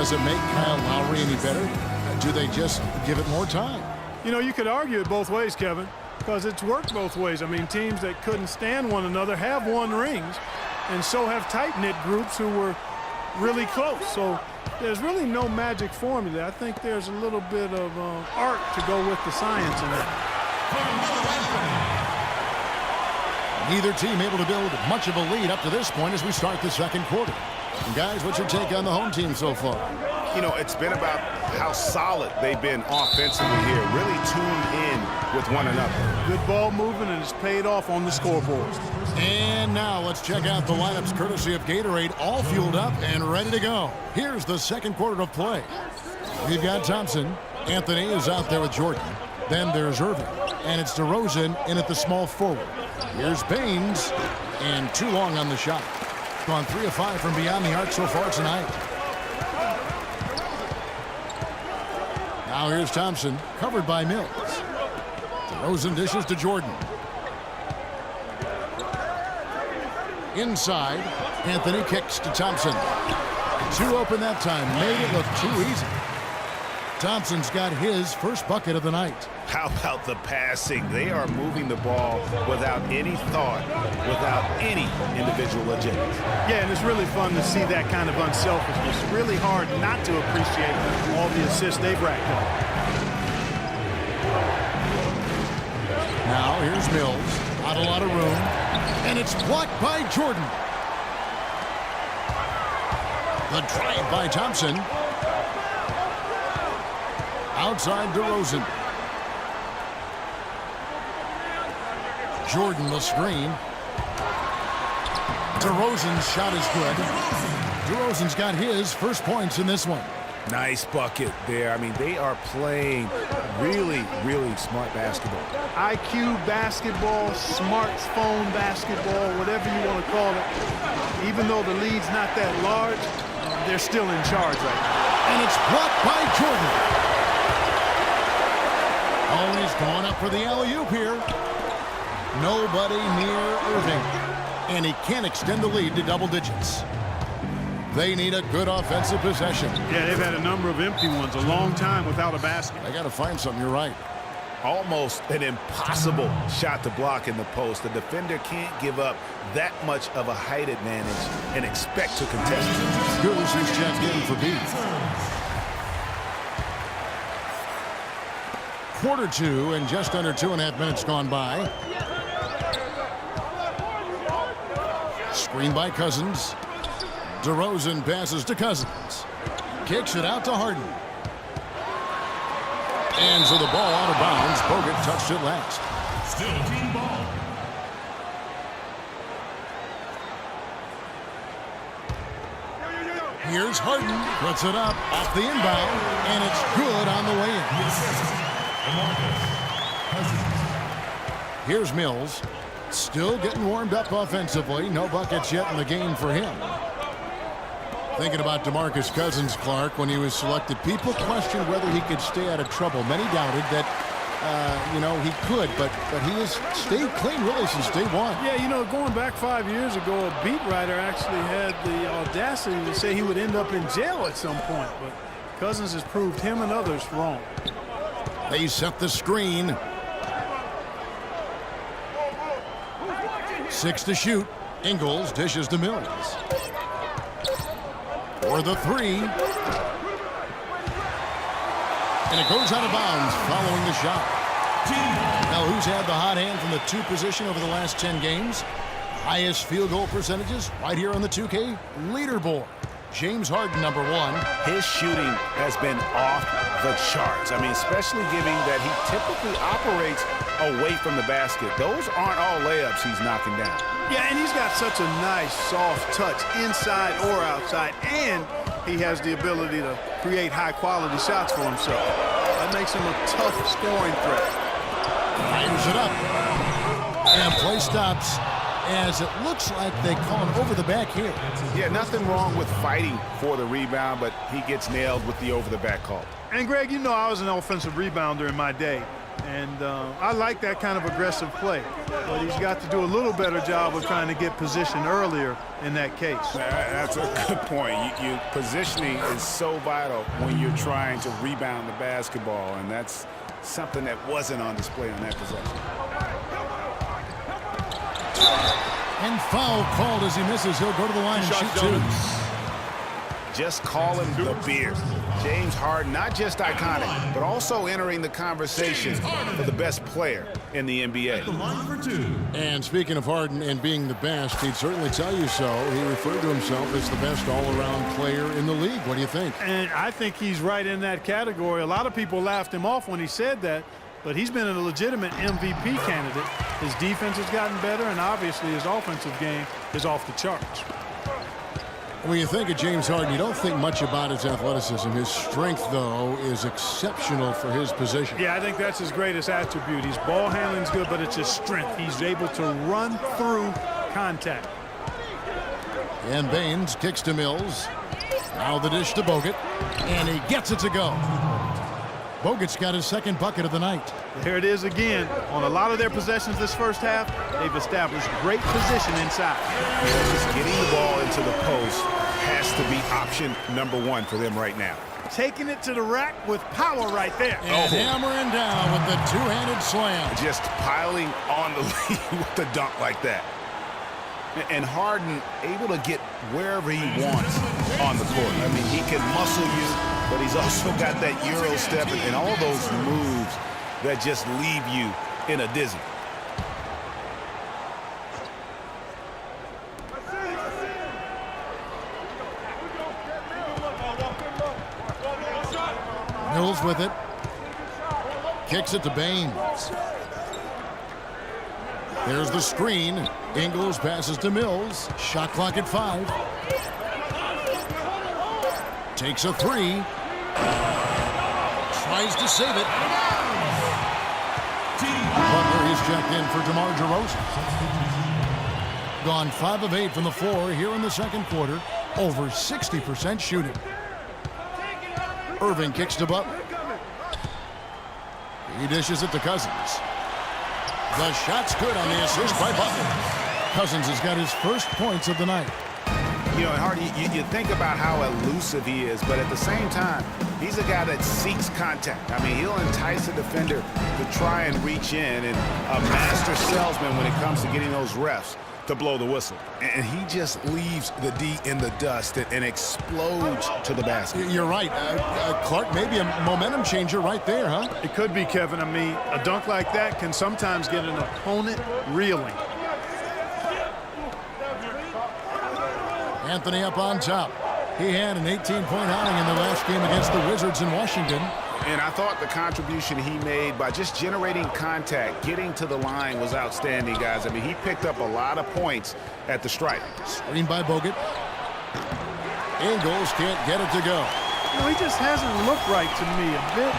Does it make Kyle Lowry any better? Do they just give it more time? You know, you could argue it both ways, Kevin, because it's worked both ways. I mean, teams that couldn't stand one another have won rings, and so have tight-knit groups who were really close. So there's really no magic formula. I think there's a little bit of art to go with the science in that. Neither team able to build much of a lead up to this point as we start the second quarter. And guys, what's your take on the home team so far? You know, it's been about how solid they've been offensively here, really tuned in with one another. Good ball movement, and it's paid off on the scoreboard. And now let's check out the lineups courtesy of Gatorade, all fueled up and ready to go. Here's the second quarter of play. We've got Thompson. Anthony is out there with Jordan. Then there's Irving. And it's DeRozan in at the small forward. Here's Baines. And too long on the shot. Gone 3 of 5 from beyond the arc so far tonight. Now here's Thompson, covered by Mills. DeRozan dishes to Jordan. Inside, Anthony kicks to Thompson. Too open that time, made it look too easy. Thompson's got his first bucket of the night. How about the passing? They are moving the ball without any thought, without any individual agenda. Yeah, and it's really fun to see that kind of unselfishness. Really hard not to appreciate all the assists they've racked up. Now here's Mills. Not a lot of room. And it's blocked by Jordan. The drive by Thompson. Outside DeRozan. Jordan the screen. DeRozan's shot is good. DeRozan's got his first points in this one. Nice bucket there. I mean, they are playing really, really smart basketball. IQ basketball, smartphone basketball, whatever you want to call it. Even though the lead's not that large, they're still in charge right now. And it's blocked by Jordan. Oh, he's going up for the alley-oop here. Nobody near Irving. And he can't extend the lead to double digits. They need a good offensive possession. Yeah, they've had a number of empty ones, a long time without a basket. I got to find something, you're right. Almost an impossible shot to block in the post. The defender can't give up that much of a height advantage and expect to contest it. Goose is checked in for B. Quarter 2 and just under 2.5 minutes gone by. Screen by Cousins. DeRozan passes to Cousins. Kicks it out to Harden. And so the ball out of bounds. Bogut touched it last. Still team ball. Here's Harden. Puts it up off the inbound. And it's good on the way in. Here's Mills. Still getting warmed up offensively. No buckets yet in the game for him. Thinking about DeMarcus Cousins, Clark, when he was selected, people questioned whether he could stay out of trouble. Many doubted that, he could, but he has stayed clean really since day one. Yeah, going back 5 years ago, a beat writer actually had the audacity to say he would end up in jail at some point, but Cousins has proved him and others wrong. They set the screen. 6 to shoot. Ingles dishes to Mills. For the 3. And it goes out of bounds following the shot. Now, who's had the hot hand from the 2 position over the last 10 games? Highest field goal percentages right here on the 2K leaderboard. James Harden, number 1. His shooting has been off the charts. I mean, especially given that he typically operates away from the basket. Those aren't all layups he's knocking down. Yeah, and he's got such a nice, soft touch inside or outside, and he has the ability to create high-quality shots for himself. That makes him a tough scoring threat. Fires it up. And play stops as it looks like they call an over-the-back here. Yeah, nothing wrong with fighting for the rebound, but he gets nailed with the over-the-back call. And, Greg, I was an offensive rebounder in my day. And I like that kind of aggressive play. But he's got to do a little better job of trying to get position earlier in that case. That's a good point. Positioning is so vital when you're trying to rebound the basketball, and that's something that wasn't on display on that possession. And foul called as he misses. He'll go to the line and shoot two. Just call him the Beard. James Harden, not just iconic, but also entering the conversation for the best player in the NBA. And speaking of Harden and being the best, he'd certainly tell you so. He referred to himself as the best all-around player in the league. What do you think? And I think he's right in that category. A lot of people laughed him off when he said that, but he's been a legitimate MVP candidate. His defense has gotten better, and obviously his offensive game is off the charts. When you think of James Harden, you don't think much about his athleticism. His strength, though, is exceptional for his position. Yeah, I think that's his greatest attribute. His ball handling's good, but it's his strength. He's able to run through contact. And Baines kicks to Mills. Now the dish to Bogut. And he gets it to go. Bogut's got his second bucket of the night. There it is again. On a lot of their possessions this first half, they've established great position inside. Just getting the ball into the post has to be option number one for them right now. Taking it to the rack with power right there. And hammering down with the two-handed slam. Just piling on the lead with the dunk like that. And Harden able to get wherever he wants on the court. I mean, he can muscle you, but he's also got that Euro step and all those moves that just leave you in a dizzy. Mills with it. Kicks it to Baines. There's the screen. Ingles passes to Mills. Shot clock at 5. Takes a 3. Tries to save it. Butler, he's checked in for DeMar DeRozan. Gone 5 of 8 from the floor here in the second quarter. Over 60% shooting. Irving kicks to Butler. He dishes it to Cousins. The shot's good on the assist by Butler. Cousins has got his first points of the night. You know, Hardy, you think about how elusive he is, but at the same time, he's a guy that seeks contact. I mean, he'll entice a defender to try and reach in, and a master salesman when it comes to getting those refs to blow the whistle. And he just leaves the D in the dust and explodes to the basket. You're right. Clark, maybe a momentum changer right there, huh? It could be, Kevin. I mean, a dunk like that can sometimes get an opponent reeling. Anthony up on top. He had an 18-point outing in the last game against the Wizards in Washington. And I thought the contribution he made by just generating contact, getting to the line was outstanding, guys. I mean, he picked up a lot of points at the stripe. Screen by Bogut. Ingles can't get it to go. You know, he just hasn't looked right to me. A bit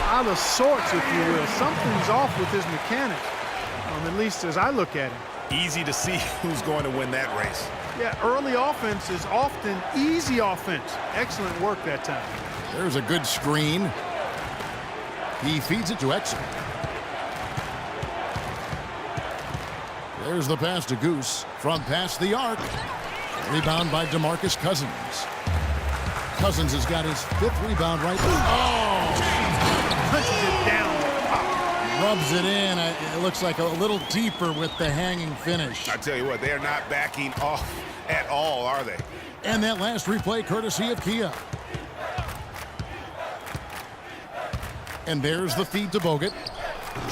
out of sorts, if you will. Something's off with his mechanics, at least as I look at him. Easy to see who's going to win that race. Yeah, early offense is often easy offense. Excellent work that time. There's a good screen. He feeds it to Exum. There's the pass to Goose from past the arc. Rebound by DeMarcus Cousins. Cousins has got his 5th rebound right now. Oh! Punches it down. Rubs it in. It looks like a little deeper with the hanging finish. I tell you what, they are not backing off at all, are they? And that last replay courtesy of Kia. And there's the feed to Bogut.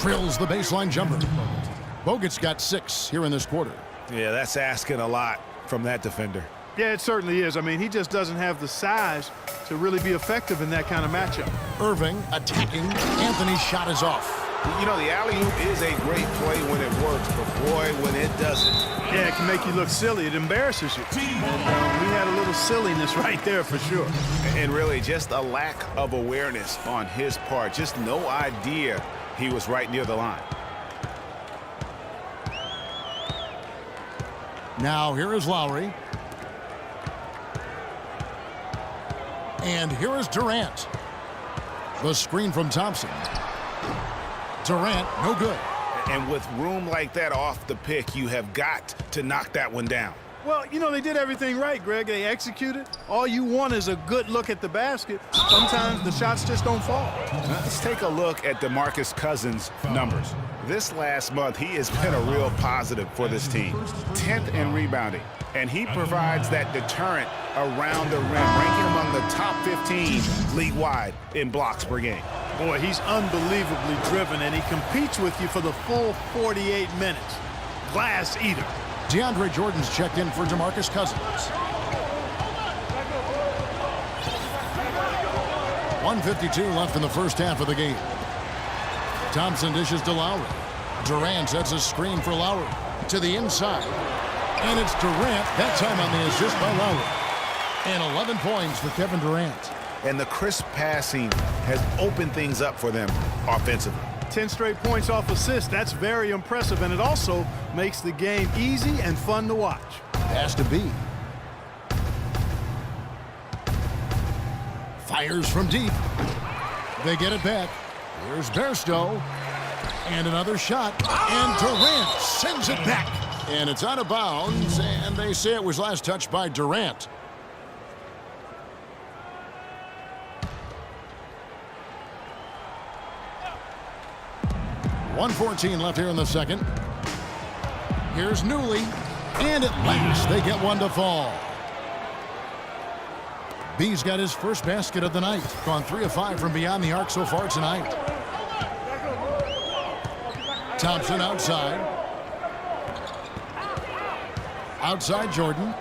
Drills the baseline jumper. Bogut's got 6 here in this quarter. Yeah, that's asking a lot from that defender. Yeah, it certainly is. I mean, he just doesn't have the size to really be effective in that kind of matchup. Irving attacking. Anthony's shot is off. You know, the alley-oop is a great play when it works, but boy, when it doesn't. Yeah, it can make you look silly. It embarrasses you. And we had a little silliness right there for sure. And really, just a lack of awareness on his part. Just no idea he was right near the line. Now, here is Lowry. And here is Durant. The screen from Thompson. Durant, no good. And with room like that off the pick, you have got to knock that one down. Well, you know, they did everything right, Greg. They executed. All you want is a good look at the basket. Sometimes the shots just don't fall. Let's take a look at DeMarcus Cousins' numbers. This last month, he has been a real positive for this team. 10th in rebounding. And he provides that deterrent around the rim, ranking among the top 15 league-wide in blocks per game. Boy, he's unbelievably driven, and he competes with you for the full 48 minutes. Glass eater. DeAndre Jordan's checked in for DeMarcus Cousins. 1:52 left in the first half of the game. Thompson dishes to Lowry. Durant sets a screen for Lowry. To the inside. And it's Durant, that time on the assist by Lowry. And 11 points for Kevin Durant. And the crisp passing has opened things up for them offensively. 10 straight points off assists. That's very impressive, and it also makes the game easy and fun to watch. Has to be. Fires from deep. They get it back. Here's Bairstow. And another shot. And Durant sends it back. And it's out of bounds, and they say it was last touched by Durant. .114 left here in the second. Here's Newley. And at last, they get one to fall. B's got his first basket of the night. Gone 3 of 5 from beyond the arc so far tonight. Thompson outside. Outside Jordan.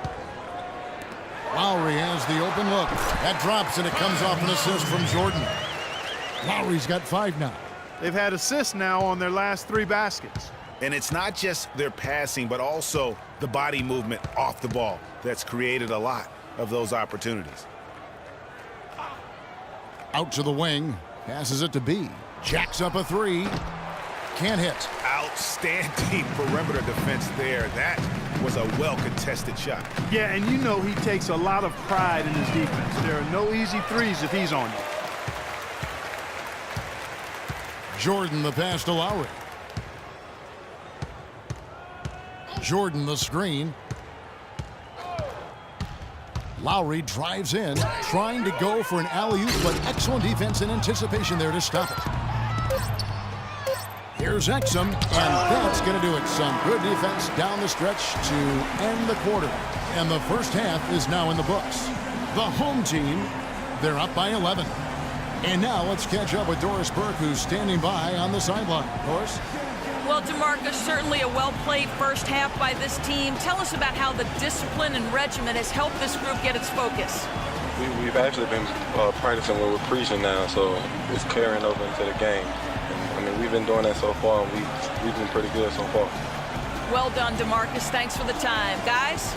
Lowry has the open look. That drops, and it comes off an assist from Jordan. Lowry's got 5 now. They've had assists now on their last 3 baskets. And it's not just their passing, but also the body movement off the ball that's created a lot of those opportunities. Out to the wing. Passes it to B. Jacks up a 3. Can't hit. Outstanding perimeter defense there. That was a well-contested shot. Yeah, and you know he takes a lot of pride in his defense. There are no easy threes if he's on you. Jordan the pass to Lowry. Jordan the screen. Lowry drives in, trying to go for an alley-oop, but excellent defense and anticipation there to stop it. Here's Exum, and that's going to do it. Some good defense down the stretch to end the quarter. And the first half is now in the books. The home team, they're up by 11. And now let's catch up with Doris Burke, who's standing by on the sideline. Doris? Well, DeMarcus, certainly a well-played first half by this team. Tell us about how the discipline and regimen has helped this group get its focus. We've actually been practicing what we're preaching now, so it's carrying over into the game. And, I mean, we've been doing that so far, and we've been pretty good so far. Well done, DeMarcus. Thanks for the time. Guys?